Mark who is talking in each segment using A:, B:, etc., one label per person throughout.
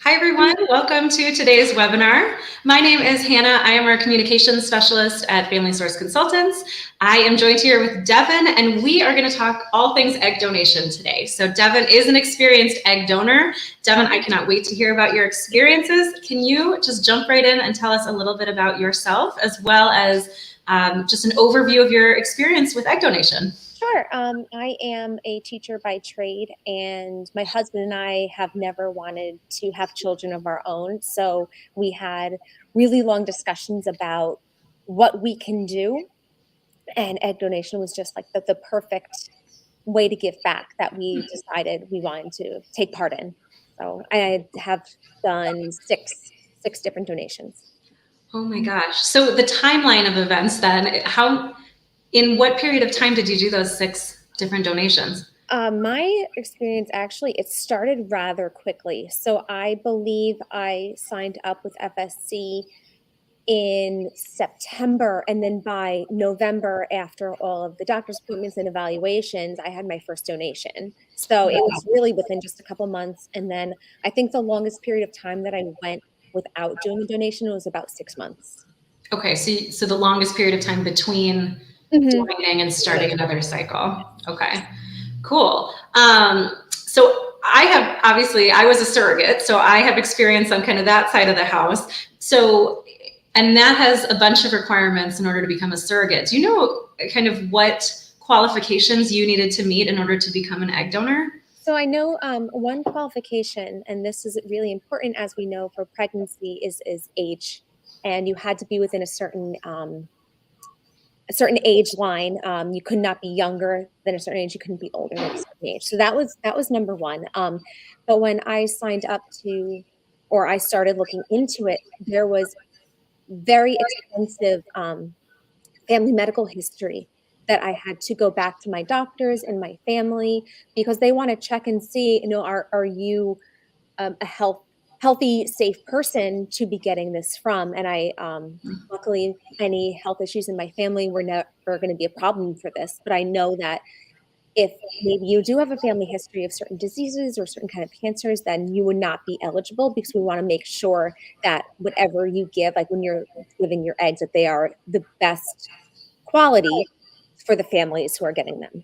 A: Hi, everyone. Welcome to today's webinar. My name is Hannah. I am our communications specialist at Family Source Consultants. I am joined here with Devin, and we are going to talk all things egg donation today. So Devin is an experienced egg donor. Devin, I cannot wait to hear about your experiences. Can you just jump right in and tell us a little bit about yourself, as well as just an overview of your experience with egg donation?
B: Sure. I am a teacher by trade, and my husband and I have never wanted to have children of our own. So we had really long discussions about what we can do, and egg donation was just like the perfect way to give back that we decided we wanted to take part in. So I have done six different donations.
A: Oh my gosh. So the timeline of events then, in what period of time did you do those 6 different donations?
B: My experience actually, it started rather quickly. So I believe I signed up with FSC in September, and then by November, after all of the doctor's appointments and evaluations, I had my first donation. So it was really within just a couple months. And then I think the longest period of time that I went without doing a donation was about 6 months.
A: Okay, so the longest period of time between joining and starting another cycle. Okay, cool. So I was a surrogate, so I have experience on kind of that side of the house. So, and that has a bunch of requirements in order to become a surrogate. Do you know kind of what qualifications you needed to meet in order to become an egg donor?
B: So I know one qualification, and this is really important as we know for pregnancy, is age, and you had to be within a certain age line. You could not be younger than a certain age. You couldn't be older than a certain age. So that was number one. But when I signed up to, or I started looking into it, there was very extensive family medical history that I had to go back to my doctors and my family, because they want to check and see, are you a healthy, safe person to be getting this from? And I, luckily, any health issues in my family were never going to be a problem for this. But I know that if maybe you do have a family history of certain diseases or certain kind of cancers, then you would not be eligible, because we want to make sure that whatever you give, like when you're giving your eggs, that they are the best quality for the families who are getting them.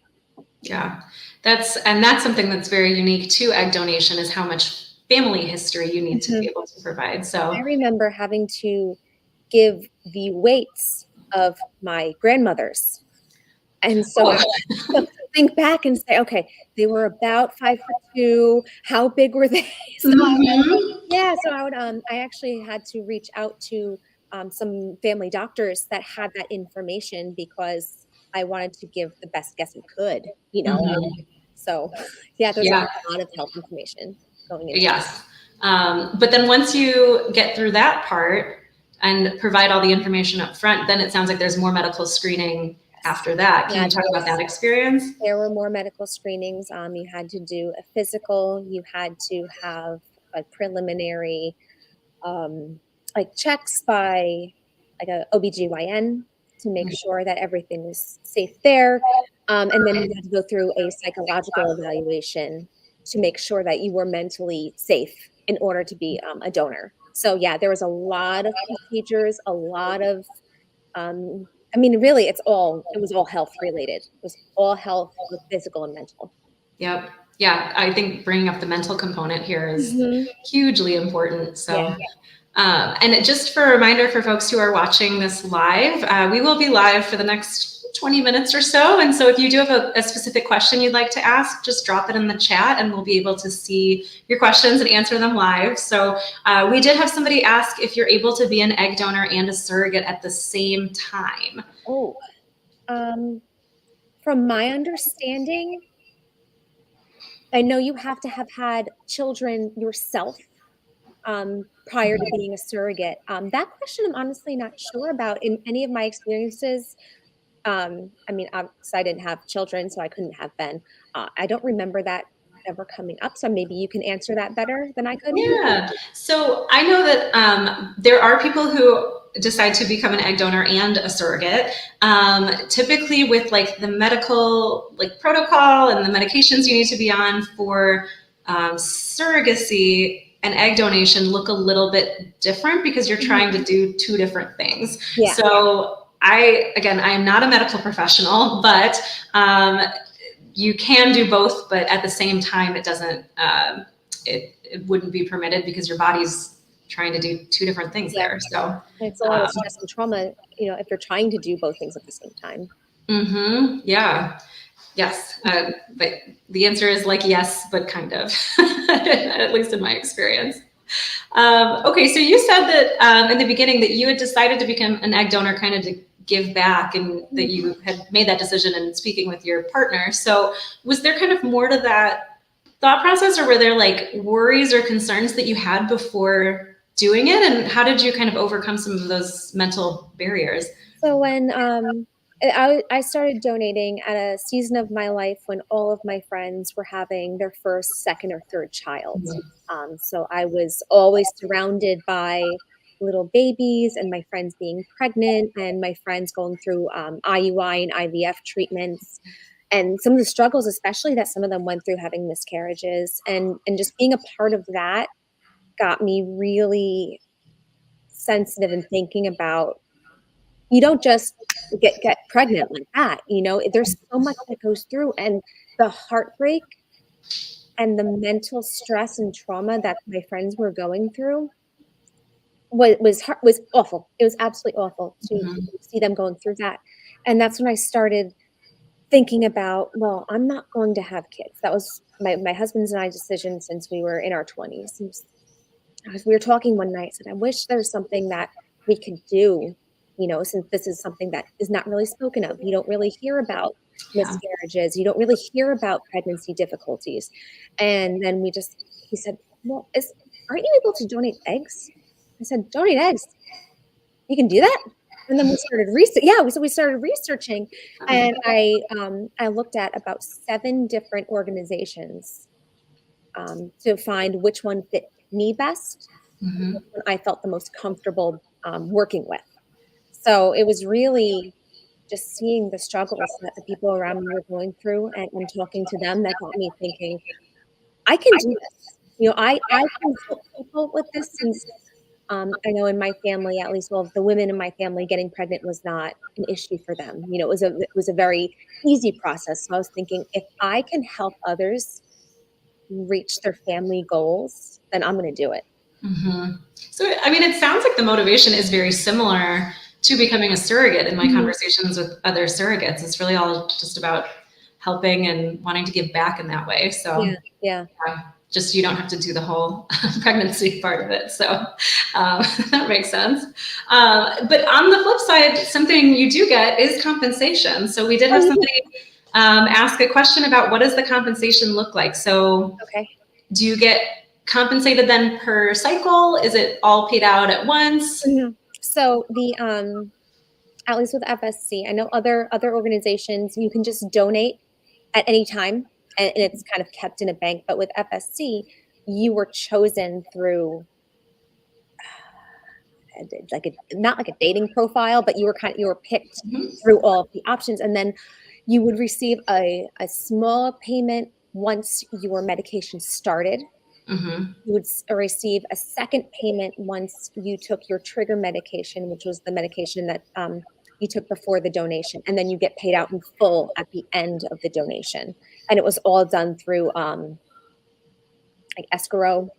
A: Yeah, that's something that's very unique to egg donation, is how much family history you need to be able to provide. So
B: I remember having to give the weights of my grandmothers. And so I had to think back and say, okay, they were about 5'2". How big were they? So I would I actually had to reach out to some family doctors that had that information, because I wanted to give the best guess we could, So yeah, there's a lot of health information going into it.
A: Yes. But then once you get through that part and provide all the information up front, then it sounds like there's more medical screening after that. Can you talk about that experience?
B: There were more medical screenings. You had to do a physical. You had to have a preliminary like checks by like a OBGYN to make sure that everything was safe there. And then you had to go through a psychological evaluation to make sure that you were mentally safe in order to be a donor. So yeah, there was a lot of procedures, a lot of really it was all health related. It was all health, with physical and mental.
A: Yep. Yeah, I think bringing up the mental component here is hugely important. So, and just for a reminder for folks who are watching this live, we will be live for the next 20 minutes or so. And so if you do have a specific question you'd like to ask, just drop it in the chat and we'll be able to see your questions and answer them live. So we did have somebody ask if you're able to be an egg donor and a surrogate at the same time.
B: Oh, from my understanding, I know you have to have had children yourself prior to being a surrogate. That question I'm honestly not sure about. In any of my experiences, I didn't have children, so I couldn't have been. I don't remember that ever coming up, so maybe you can answer that better than I could.
A: Yeah, so I know that there are people who decide to become an egg donor and a surrogate. Typically with like the medical protocol and the medications you need to be on for surrogacy, an egg donation look a little bit different because you're trying to do two different things.
B: Yeah.
A: So I am not a medical professional, but you can do both, but at the same time, it doesn't, it wouldn't be permitted because your body's trying to do two different things there. So
B: it's a lot of stress and trauma, you know, if you're trying to do both things at the same time.
A: Yeah. Yes. But the answer is like, yes, but kind of, at least in my experience. Okay. So you said that in the beginning that you had decided to become an egg donor kind of to give back, and that you had made that decision in speaking with your partner. So was there kind of more to that thought process, or were there like worries or concerns that you had before doing it? And how did you kind of overcome some of those mental barriers?
B: So when I started donating at a season of my life when all of my friends were having their first, second, or third child. So I was always surrounded by little babies and my friends being pregnant and my friends going through IUI and IVF treatments. And some of the struggles, especially that some of them went through having miscarriages, and just being a part of that got me really sensitive and thinking about, you don't just get pregnant like that, you know, there's so much that goes through, and the heartbreak and the mental stress and trauma that my friends were going through was awful. It was absolutely awful to see them going through that. And that's when I started thinking about, well, I'm not going to have kids. That was my husband's and I decision since we were in our 20s. We were talking one night, said, I wish there's something that we could do, you know, since this is something that is not really spoken of. You don't really hear about miscarriages. You don't really hear about pregnancy difficulties. And then he said, well, aren't you able to donate eggs? I said, donate eggs? You can do that? And then we started we started researching, and I looked at about 7 different organizations to find which one fit me best, which one I felt the most comfortable working with. So it was really just seeing the struggles that the people around me were going through and talking to them that got me thinking, I can do this. You know, I can help people with this, since I know in my family, at least, well, the women in my family getting pregnant was not an issue for them. You know, it was a very easy process. So I was thinking, if I can help others reach their family goals, then I'm going to do it.
A: So, I mean, it sounds like the motivation is very similar to becoming a surrogate in my conversations with other surrogates. It's really all just about helping and wanting to give back in that way. So
B: yeah.
A: Just you don't have to do the whole pregnancy part of it. So that makes sense. But on the flip side, something you do get is compensation. So we did have somebody ask a question about, what does the compensation look like? So do you get compensated then per cycle? Is it all paid out at once?
B: So the at least with FSC, I know other organizations, you can just donate at any time, and it's kind of kept in a bank. But with FSC, you were chosen through not like a dating profile, but you were picked through all of the options, and then you would receive a small payment once your medication started. You would receive a second payment once you took your trigger medication, which was the medication that you took before the donation, and then you get paid out in full at the end of the donation. And it was all done through like escrow,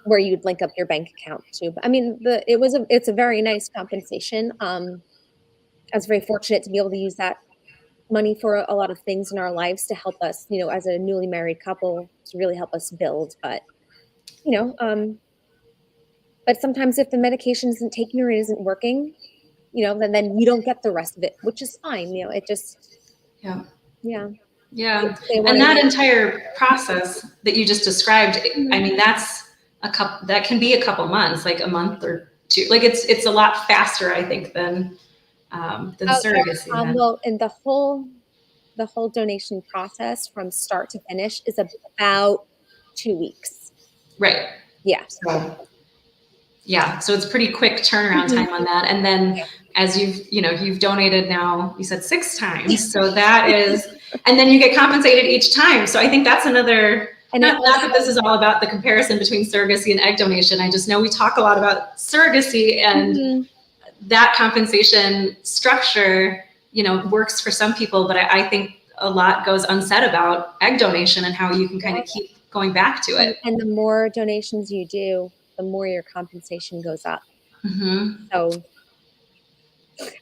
B: where you'd link up your bank account too. But I mean, it's a very nice compensation. I was very fortunate to be able to use that money for a lot of things in our lives to help us, you know, as a newly married couple, to really help us build. But, you know, but sometimes if the medication isn't taking or it isn't working, you know, then you don't get the rest of it, which is fine. You know, it just,
A: Yeah.
B: And
A: that entire process that you just described, I mean, that can be a couple months, like a month or two. Like it's a lot faster, I think, than surrogacy.
B: Well, and the whole donation process from start to finish is about 2 weeks.
A: Right.
B: Yeah.
A: So it's pretty quick turnaround time on that. And then as you've donated now, you said 6 times. So that is, and then you get compensated each time. So I think that's another
B: And
A: not that this is all about the comparison between surrogacy and egg donation. I just know we talk a lot about surrogacy and that compensation structure, works for some people, but I think a lot goes unsaid about egg donation and how you can kind of keep going back to it.
B: And the more donations you do, the more your compensation goes up. So,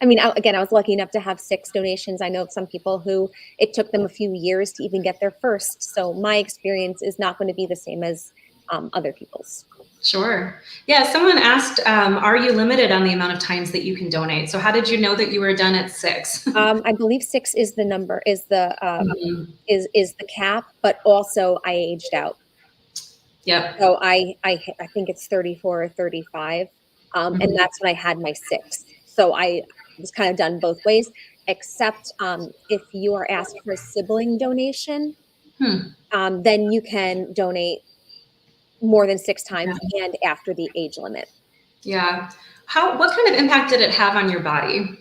B: I mean, again, I was lucky enough to have 6 donations. I know of some people who it took them a few years to even get their first. So my experience is not going to be the same as other people's.
A: Sure. Yeah. Someone asked, are you limited on the amount of times that you can donate? So how did you know that you were done at 6?
B: I believe 6 is the number, is the is the cap, but also I aged out.
A: Yep.
B: So I think it's 34 or 35, and that's when I had my 6. So I was kind of done both ways, except if you are asked for a sibling donation, then you can donate more than 6 times and after the age limit.
A: Yeah. What kind of impact did it have on your body?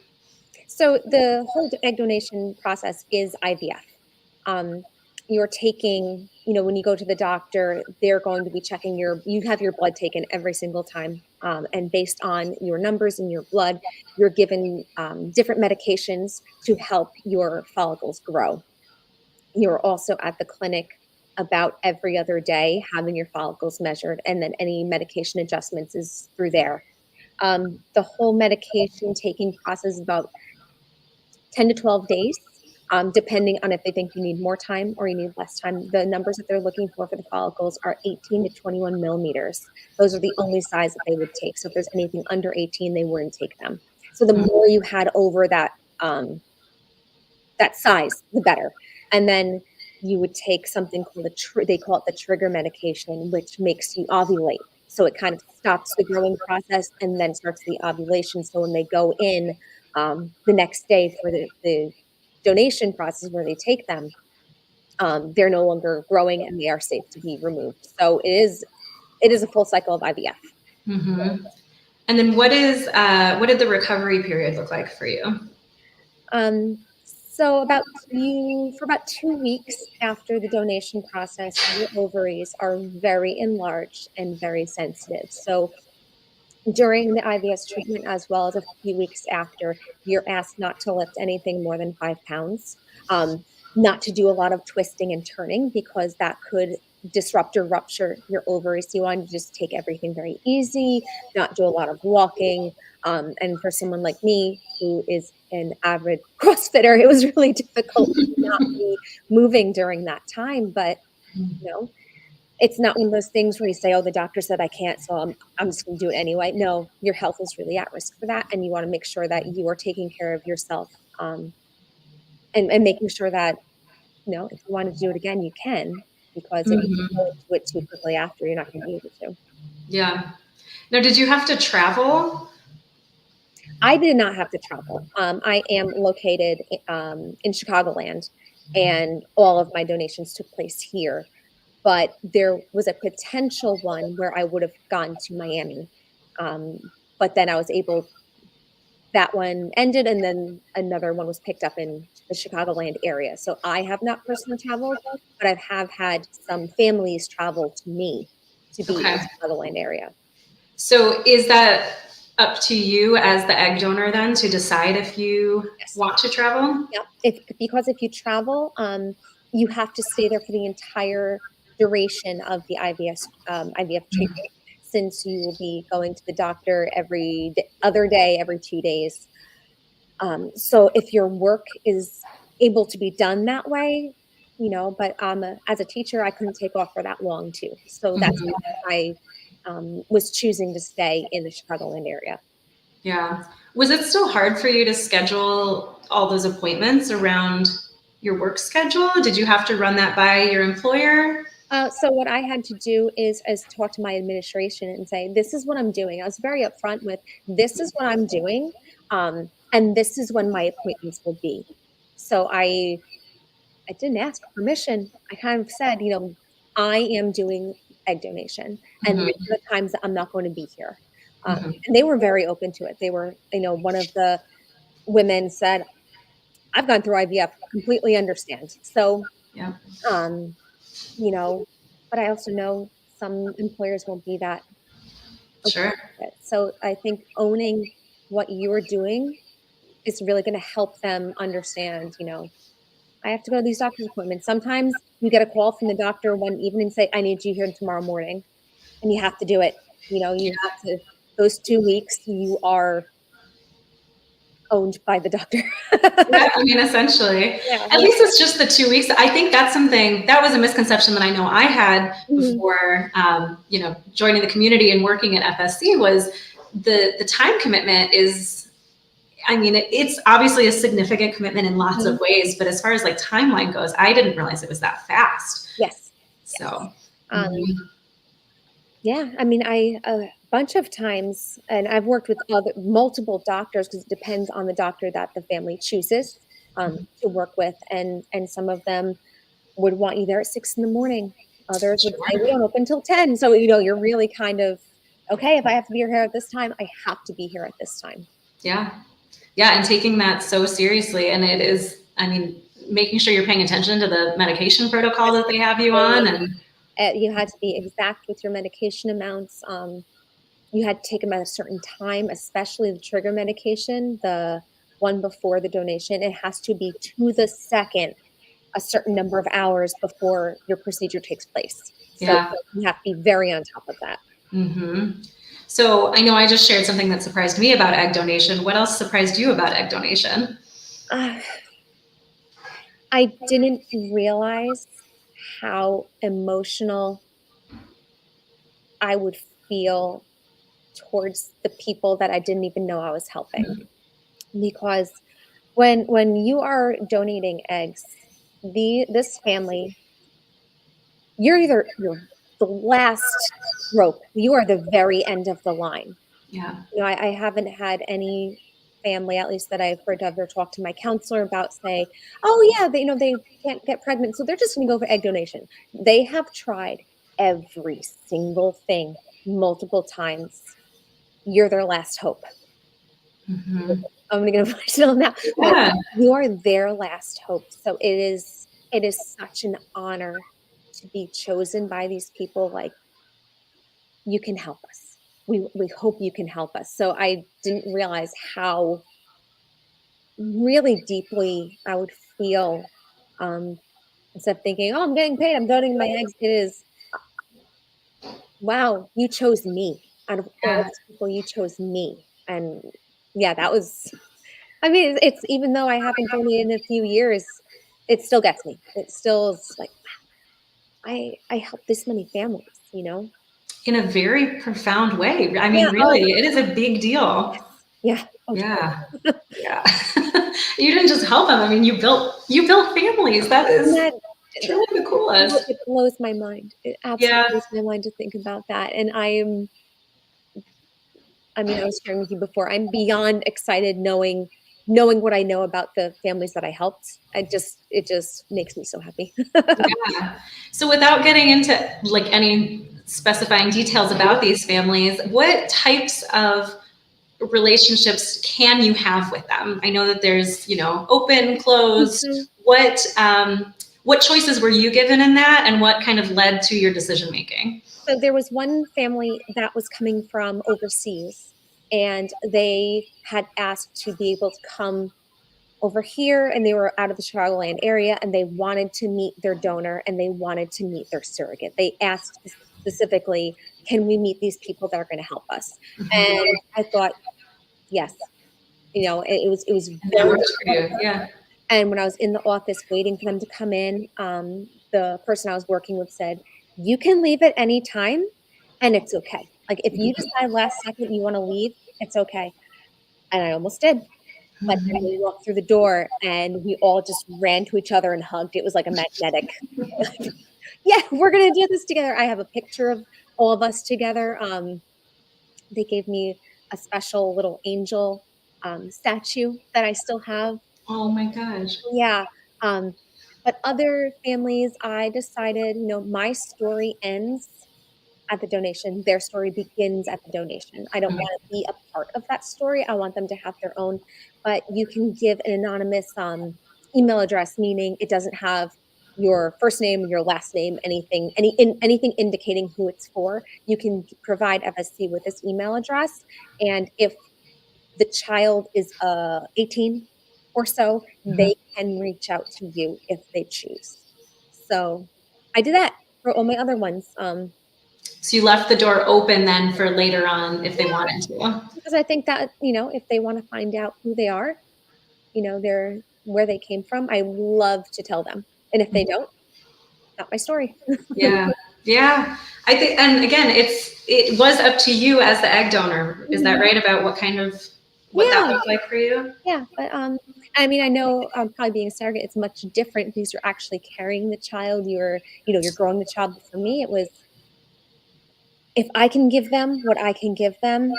B: So the whole egg donation process is IVF. You're taking, when you go to the doctor, they're going to be checking you have your blood taken every single time. And based on your numbers in your blood, you're given different medications to help your follicles grow. You're also at the clinic about every other day having your follicles measured, and then any medication adjustments is through there. The whole medication taking process is about 10 to 12 days, depending on if they think you need more time or you need less time. The numbers that they're looking for the follicles are 18 to 21 millimeters. Those are the only size that they would take. So if there's anything under 18, they wouldn't take them. So the more you had over that size, the better. And then you would take something called they call it the trigger medication, which makes you ovulate. So it kind of stops the growing process and then starts the ovulation. So when they go in the next day for the donation process where they take them, they're no longer growing and they are safe to be removed. So it is a full cycle of IVF.
A: And then what did the recovery period look like for you?
B: So for about 2 weeks after the donation process, your ovaries are very enlarged and very sensitive. So during the IVF treatment, as well as a few weeks after, you're asked not to lift anything more than 5 pounds, not to do a lot of twisting and turning because that could disrupt or rupture your ovaries. So you want to just take everything very easy, not do a lot of walking. And for someone like me, who is an avid CrossFitter, it was really difficult to not be moving during that time. But, it's not one of those things where you say, oh, the doctor said I can't, so I'm just going to do it anyway. No, your health is really at risk for that. And you want to make sure that you are taking care of yourself and making sure that, if you want to do it again, you can, because if you go into it too quickly after, you're not going to be able to.
A: Yeah. Now, did you have to travel?
B: I did not have to travel. I am located in Chicagoland, and all of my donations took place here. But there was a potential one where I would have gone to Miami. But then that one ended, and then another one was picked up in the Chicagoland area. So I have not personally traveled, but I have had some families travel to me to be in the Chicagoland area.
A: So is that up to you as the egg donor then to decide if you want to travel?
B: Yeah, because if you travel, you have to stay there for the entire duration of the IVF treatment, since you will be going to the doctor every other day, every 2 days. So if your work is able to be done that way, but as a teacher, I couldn't take off for that long too. So that's why I was choosing to stay in the Chicagoland area.
A: Yeah. Was it still hard for you to schedule all those appointments around your work schedule? Did you have to run that by your employer?
B: So what I had to do is talk to my administration and say, this is what I'm doing. I was very upfront with, this is what I'm doing. And this is when my appointments will be. So I didn't ask for permission. I kind of said, I am doing egg donation, and these are the times that I'm not going to be here. And they were very open to it. They were, one of the women said, I've gone through IVF, completely understand. So, but I also know some employers won't be that okay
A: Sure.
B: with it. So I think owning what you're doing is really gonna help them understand, I have to go to these doctor's appointments. Sometimes you get a call from the doctor one evening and say, "I need you here tomorrow morning," and you have to do it. You have to those 2 weeks, you are owned by the doctor.
A: Yeah, I mean, essentially.
B: Yeah,
A: At
B: yeah.
A: least it's just the 2 weeks. I think that's something that was a misconception that I know I had
B: Mhm,
A: before, joining the community and working at FSC was the time commitment is. I mean, it's obviously a significant commitment in lots
B: mhm.
A: of ways, but as far as like timeline goes, I didn't realize it was that fast.
B: Yes, yes.
A: So,
B: Um,
A: mhm,
B: yeah, I mean, a bunch of times and I've worked with other multiple doctors because it depends on the doctor that the family chooses, to work with, and some of them would want you there at 6 in the morning. Others would say, "We
A: sure.
B: don't open till 10." So, you're really kind of, "Okay, if I have to be here at this time, I have to be here at this time."
A: Yeah. Yeah. And taking that so seriously. And it is, I mean, making sure you're paying attention to the medication protocol
B: Yes,
A: that they have you
B: very
A: on. And
B: you had to be exact with your medication amounts, you had to take them at a certain time, especially the trigger medication, the one before the donation. It has to be to the second a certain number of hours before your procedure takes place. So
A: yeah.
B: you have to be very on top of that.
A: Hmm. So I know I just shared something that surprised me about egg donation. What else surprised you about egg donation?
B: Uh, I didn't realize how emotional I would feel towards the people that I didn't even know I was helping. Because when you are donating eggs, this family, you're the last rope. You are the very end of the line.
A: Yeah.
B: I haven't had any family, at least that I've heard of or talked to my counselor about, say, "Oh yeah, they can't get pregnant, so they're just going to go for egg donation." They have tried every single thing multiple times. You're their last hope.
A: Hmm.
B: I'm gonna get emotional now, but
A: Yeah.
B: you are their last hope. So it is such an honor to be chosen by these people, like, "You can help us. We hope you can help us." So I didn't realize how really deeply I would feel, um, instead of thinking, "Oh, I'm getting paid, I'm donating my eggs." It is, "Wow, you chose me. Out of all
A: Yeah.
B: these people, you chose me." And yeah, that was I mean, it's even though I haven't donated in a few years, it still gets me. It still is like, I helped this many families, you know?
A: In a very profound way. I
B: Yeah,
A: mean,
B: oh,
A: really, it is a big deal.
B: yes. Yeah. Oh,
A: Yeah.
B: totally.
A: Yeah. You didn't just help them. I mean, you built families. That
B: And
A: is
B: that
A: truly the coolest.
B: it blows my mind. It absolutely
A: Yeah.
B: blows my mind to think about that, and I mean, I was sharing with you before, I'm beyond excited knowing what I know about the families that I helped. It just makes me so happy.
A: Yeah. So without getting into like any specifying details about these families, what types of relationships can you have with them? I know that there's, open, closed.
B: Mhm.
A: What choices were you given in that, and what kind of led to your decision making?
B: So there was one family that was coming from overseas, and they had asked to be able to come over here, and they were out of the Chicagoland area, and they wanted to meet their donor and they wanted to meet their surrogate. They asked specifically, "Can we meet these people that are going to help us?"
A: Mhm.
B: And I thought, yes, it was
A: And that
B: very
A: works for
B: difficult.
A: you. Yeah.
B: And when I was in the office waiting for them to come in, the person I was working with said, "You can leave at any time, and it's okay. Like, if you decide last second you wanna leave, it's okay." And I almost did, but then we walked through the door, and we all just ran to each other and hugged. It was like a magnetic, "Yeah, we're gonna do this together." I have a picture of all of us together. They gave me a special little angel, statue that I still have.
A: Oh my gosh.
B: Yeah, um, but other families, I decided, my story ends at the donation, their story begins at the donation. I don't wanna be a part of that story, I want them to have their own, but you can give an anonymous, email address, meaning it doesn't have your first name, your last name, anything indicating who it's for. You can provide FSC with this email address, and if the child is 18 or so, they can reach out to you if they choose. So I did that for all my other ones.
A: So you left the door open then for later on if they
B: Yeah,
A: wanted to.
B: because I think that, if they want to find out who they are, where they came from, I love to tell them. And if they don't, not my story.
A: Yeah. Yeah. I think, and again, it was up to you as the egg donor. Is that right? About what that
B: Yeah.
A: looked like for you?
B: Yeah, but I mean, I know probably being a surrogate, it's much different because you're actually carrying the child. You're growing the child. But for me, it was if I can give them what I can give them,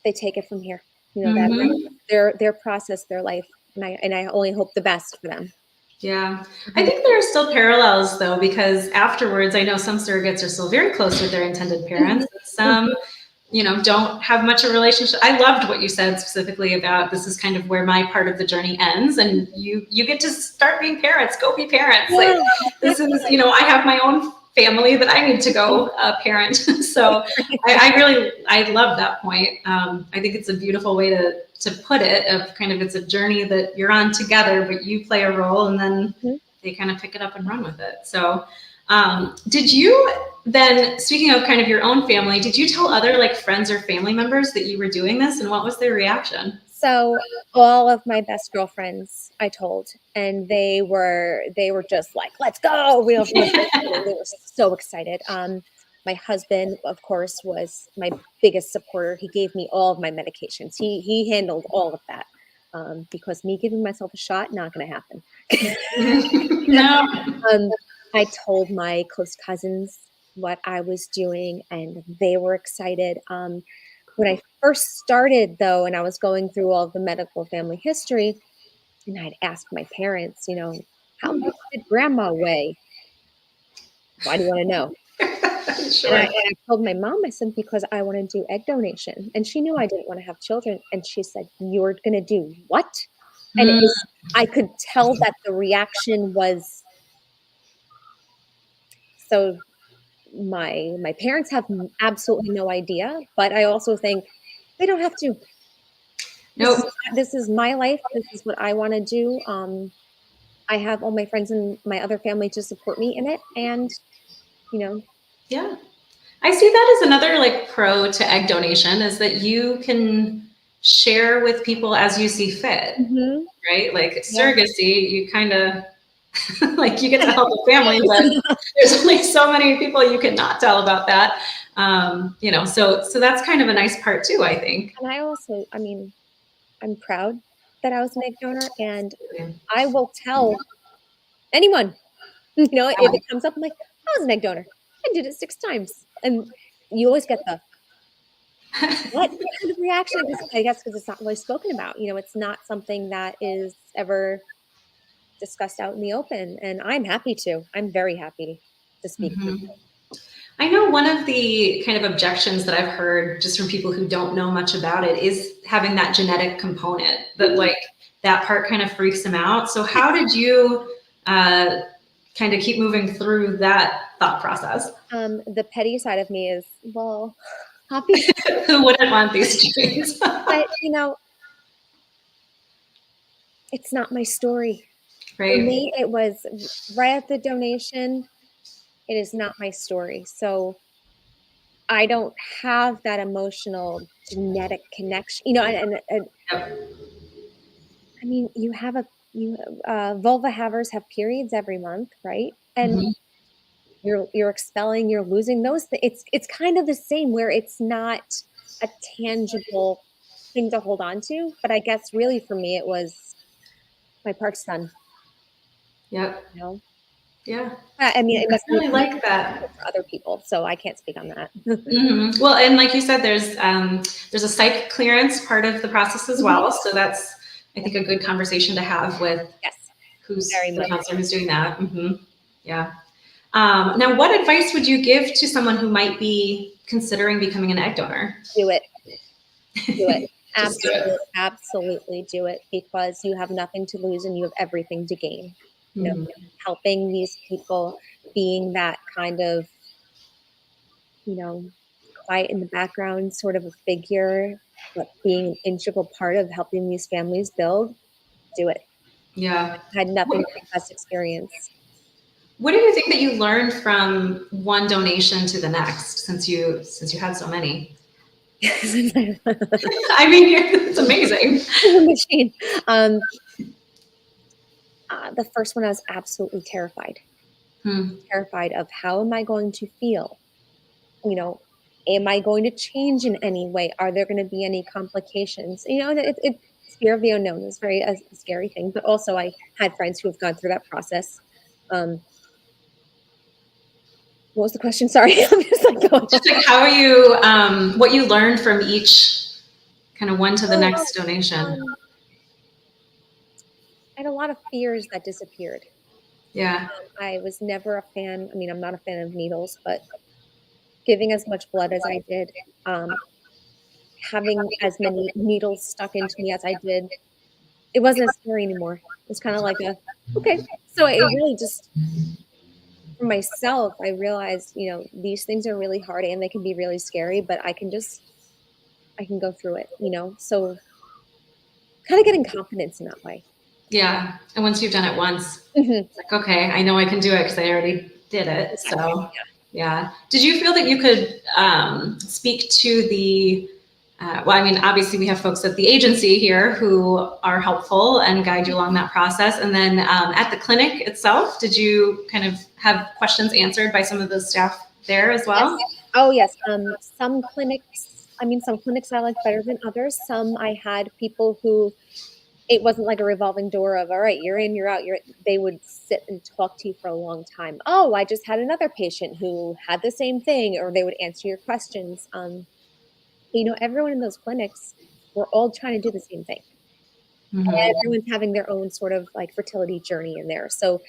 B: they take it from here. That's
A: Hmm.
B: their process, their life, and I only hope the best for them.
A: Yeah. I think there are still parallels though, because afterwards, I know some surrogates are still very close with their intended parents. Some, don't have much of a relationship. I loved what you said specifically about this is kind of where my part of the journey ends, and you get to start being parents. Go be parents. Like this is, I have my own family that I need to go parent. So I love that point. I think it's a beautiful way to put it. Of kind of it's a journey that you're on together, but you play a role, and then they kind of pick it up and run with it. So. Did you then, speaking of kind of your own family, did you tell other like friends or family members that you were doing this, and what was their reaction?
B: So all of my best girlfriends I told, and they were just like, let's go. They were so excited. My husband, of course, was my biggest supporter. He gave me all of my medications. He handled all of that. Because me giving myself a shot, not going to happen.
A: No.
B: I told my close cousins what I was doing, and they were excited. When I first started, though, and I was going through all of the medical family history, and I'd ask my parents, how much did grandma weigh? Why do you want to know?
A: Sure.
B: And I told my mom, I said, because I want to do egg donation. And she knew I didn't want to have children. And she said, you're going to do what? And I could tell that the reaction was, so my parents have absolutely no idea, but I also think they don't have to.
A: Nope.
B: This is my life. This is what I want to do. I have all my friends and my other family to support me in it, and
A: Yeah. I see that as another like pro to egg donation is that you can share with people as you see fit, right? Like surrogacy, you kind of like you get to help the family, but there's only so many people you cannot tell about that. So that's kind of a nice part too, I think.
B: And I also, I mean, I'm proud that I was an egg donor, and I will tell anyone, if it comes up, I'm like, I was an egg donor. I did it 6 times. And you always get the, what kind of reaction? I guess because it's not really spoken about. It's not something that is ever discussed out in the open. And I'm happy to. I'm very happy to speak.
A: I know one of the kind of objections that I've heard just from people who don't know much about it is having that genetic component, that like that part kind of freaks them out. So how did you kind of keep moving through that thought process?
B: The petty side of me is, well, obviously,
A: who wouldn't want these genes?
B: but it's not my story.
A: Right.
B: For me, it was right at the donation. It is not my story. So I don't have that emotional genetic connection, and
A: Yep.
B: I mean, vulva havers have periods every month, right? And you're expelling, you're losing those. It's kind of the same where it's not a tangible thing to hold on to. But I guess really for me, it was my part's done.
A: Yep. Yeah.
B: I mean, it must
A: really
B: be
A: like that
B: for other people, so I can't speak on that.
A: Well, and like you said, there's a psych clearance part of the process as well. So that's, I think, a good conversation to have with who's the counselor who's doing that. Yeah. Now, what advice would you give to someone who might be considering becoming an egg donor?
B: Do it. Do it. Absolutely do it, because you have nothing to lose and you have everything to gain. you know,
A: Mhm.
B: helping these people, being that kind of, you know, quiet in the background sort of a figure, but being an integral part of helping these families build, do it.
A: Yeah.
B: Had nothing
A: What
B: but the best experience.
A: what do you think that you learned from one donation to the next since you had so many? I mean, it's amazing.
B: Machine. Um, the first one, I was absolutely terrified.
A: Hmm.
B: Terrified of how am I going to feel? You know, am I going to change in any way? Are there going to be any complications? You know, it's fear of the unknown is very a scary thing. But also, I had friends who have gone through that process. Um, what was the question? Sorry, I'm just like going.
A: Just like how you, what you learned from each kind of one to the
B: Oh,
A: next donation.
B: I had a lot of fears that disappeared.
A: Yeah.
B: I was never a fan. I mean, I'm not a fan of needles, but giving as much blood as I did, um, having as many needles stuck into me as I did, it wasn't as scary anymore. It was kind of like a, okay. So it really just, for myself, I realized, these things are really hard and they can be really scary, but I can go through it, So kind of getting confidence in that way.
A: Yeah. And once you've done it once,
B: Mhm.
A: it's like, okay, I know I can do it because I already did it.
B: Exactly.
A: So, yeah. Did you feel that you could speak to the, well, I mean, obviously we have folks at the agency here who are helpful and guide you along that process. And then at the clinic itself, did you kind of have questions answered by some of the staff there as
B: Yes.
A: well?
B: Oh, yes. Some clinics I like better than others. Some I had people who it wasn't like a revolving door of, all right, you're in, you're out. They would sit and talk to you for a long time. Oh, I just had another patient who had the same thing, or they would answer your questions. Everyone in those clinics, we're all trying to do the same thing.
A: Mhm.
B: Everyone's having their own sort of like fertility journey in there. So,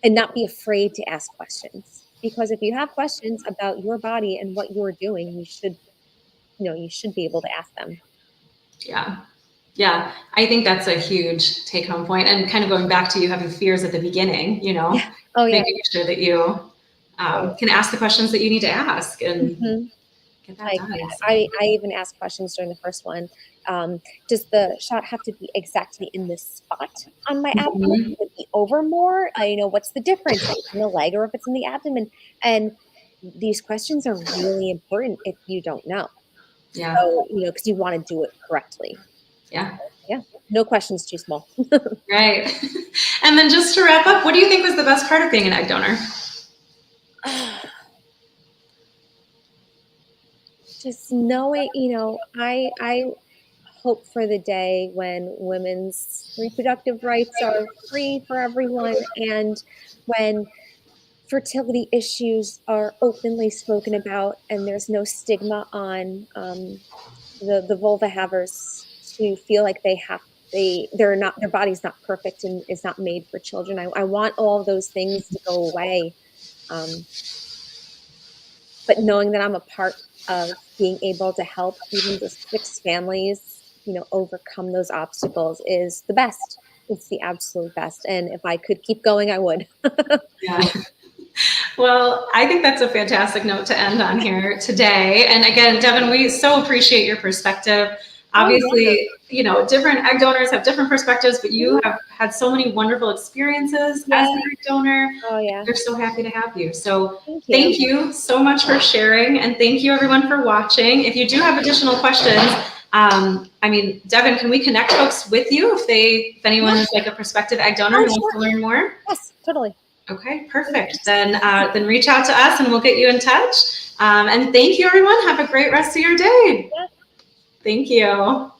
B: and not be afraid to ask questions. Because if you have questions about your body and what you're doing, you should be able to ask them.
A: Yeah. Yeah. I think that's a huge take home point. And kind of going back to you having fears at the beginning,
B: Yeah. Oh, yeah.
A: making sure that you can ask the questions that you need to ask and
B: Mhm.
A: get that
B: Like,
A: done.
B: I even asked questions during the first one. Does the shot have to be exactly in this spot on my abdomen?
A: Mhm.
B: Could it be over more? What's the difference if it's in the leg or if it's in the abdomen? And these questions are really important if you don't know.
A: Yeah.
B: So, because you wanna do it correctly.
A: Yeah.
B: Yeah, no question's too small.
A: Right. And then just to wrap up, what do you think was the best part of being an egg donor?
B: Just knowing, I hope for the day when women's reproductive rights are free for everyone and when fertility issues are openly spoken about and there's no stigma on the vulva havers to feel like they're not their body's not perfect and is not made for children. I want all those things to go away. Um, but knowing that I'm a part of being able to help even just 6 families, overcome those obstacles is the best. It's the absolute best, and if I could keep going, I would.
A: Yeah. Well, I think that's a fantastic note to end on here today. And again, Devin, we so appreciate your perspective.
B: Oh, yeah.
A: Obviously, different egg donors have different perspectives, but you
B: Mhm.
A: have had so many wonderful experiences as
B: Yeah.
A: an egg donor.
B: Oh, yeah.
A: We're so happy to have you. So
B: Thank you.
A: thank you so much for sharing. And thank you everyone for watching. If you do have additional questions, Devin, can we connect folks with you if anyone
B: Yeah.
A: is like a prospective egg donor
B: Oh,
A: who wants
B: sure.
A: to learn more?
B: Yes, totally.
A: Okay, perfect. Then reach out to us and we'll get you in touch. And thank you, everyone. Have a great rest of your day.
B: Yeah.
A: Thank you.